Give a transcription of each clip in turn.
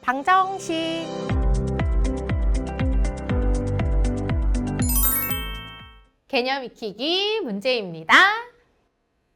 방정식. 개념 익히기 문제입니다.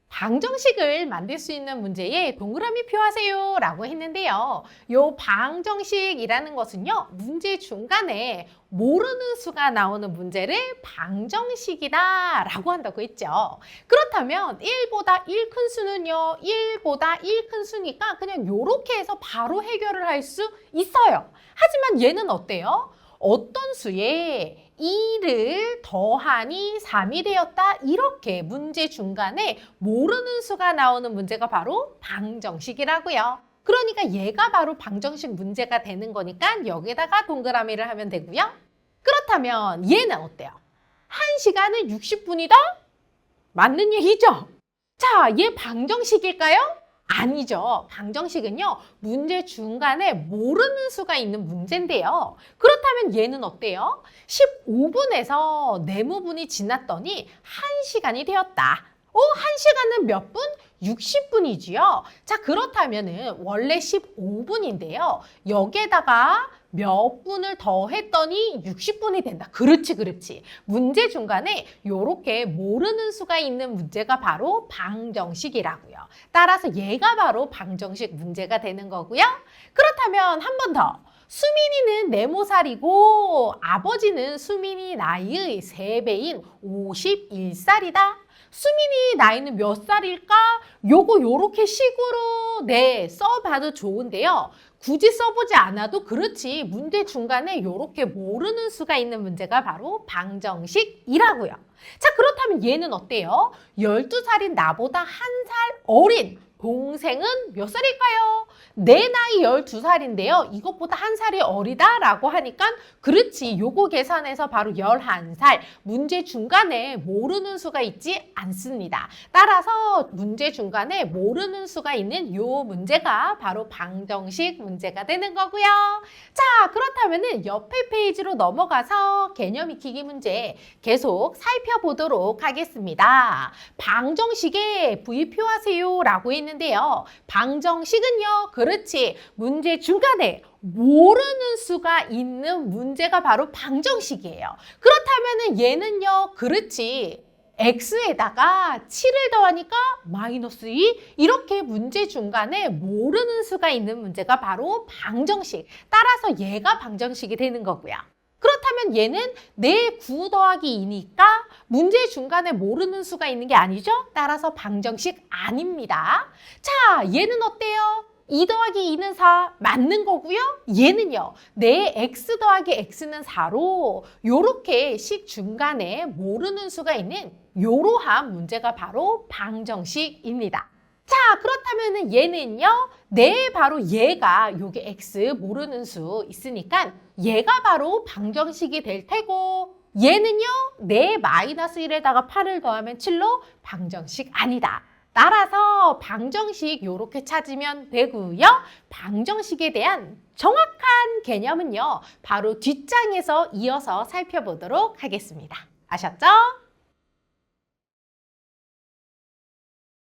방정식을 만들 수 있는 문제에 동그라미 표하세요 라고 했는데요. 요 방정식이라는 것은요, 문제 중간에 모르는 수가 나오는 문제를 방정식이다 라고 한다고 했죠. 그렇다면 1보다 1 큰 수는요, 1보다 1 큰 수니까 그냥 요렇게 해서 바로 해결을 할 수 있어요. 하지만 얘는 어때요? 어떤 수에 2를 더하니 3이 되었다. 이렇게 문제 중간에 모르는 수가 나오는 문제가 바로 방정식이라고요. 그러니까 얘가 바로 방정식 문제가 되는 거니까 여기다가 동그라미를 하면 되고요. 그렇다면 얘는 어때요? 1시간은 60분이다? 맞는 얘기죠? 자, 얘 방정식일까요? 아니죠. 방정식은요, 문제 중간에 모르는 수가 있는 문제인데요. 그렇다면 얘는 어때요? 15분에서 네모분이 지났더니 1시간이 되었다. 1시간은 몇 분? 60분이지요. 자, 그렇다면은 원래 15분인데요. 여기에다가 몇 분을 더했더니 60분이 된다. 그렇지, 그렇지. 문제 중간에 이렇게 모르는 수가 있는 문제가 바로 방정식이라고요. 따라서 얘가 바로 방정식 문제가 되는 거고요. 그렇다면 한 번 더. 수민이는 4살이고 아버지는 수민이 나이의 3배인 51살이다. 수민이 나이는 몇 살일까? 요렇게 식으로 써봐도 좋은데요. 굳이 써보지 않아도 그렇지. 문제 중간에 요렇게 모르는 수가 있는 문제가 바로 방정식이라고요. 자, 그렇다면 얘는 어때요? 12살인 나보다 1살 어린 동생은 몇 살일까요? 내 나이 12살인데요. 이것보다 1살이 어리다라고 하니까 그렇지. 요거 계산해서 바로 11살. 문제 중간에 모르는 수가 있지 않습니다. 따라서 문제 중간에 모르는 수가 있는 요 문제가 바로 방정식 문제가 되는 거고요. 자, 그렇다면은 옆에 페이지로 넘어가서 개념 익히기 문제 계속 살펴보도록 하겠습니다. 방정식에 V 표하세요 라고 했는데요. 방정식은요, 그렇지. 문제 중간에 모르는 수가 있는 문제가 바로 방정식이에요. 그렇다면은 얘는요, 그렇지. x에다가 7을 더하니까 마이너스 2 이렇게 문제 중간에 모르는 수가 있는 문제가 바로 방정식. 따라서 얘가 방정식이 되는 거고요. 그렇다면 얘는 내 9 더하기 2니까 문제 중간에 모르는 수가 있는 게 아니죠? 따라서 방정식 아닙니다. 자, 얘는 어때요? 2 더하기 2는 4 맞는 거고요. 얘는요. 내 x 더하기 x는 4로 요렇게 식 중간에 모르는 수가 있는 요러한 문제가 바로 방정식입니다. 자, 그렇다면은 얘는요. 바로 얘가 요게 x 모르는 수 있으니까 얘가 바로 방정식이 될 테고 얘는요. 마이너스 1에다가 8을 더하면 7로 방정식 아니다. 따라서 방정식 요렇게 찾으면 되고요. 방정식에 대한 정확한 개념은요. 바로 뒷장에서 이어서 살펴보도록 하겠습니다. 아셨죠?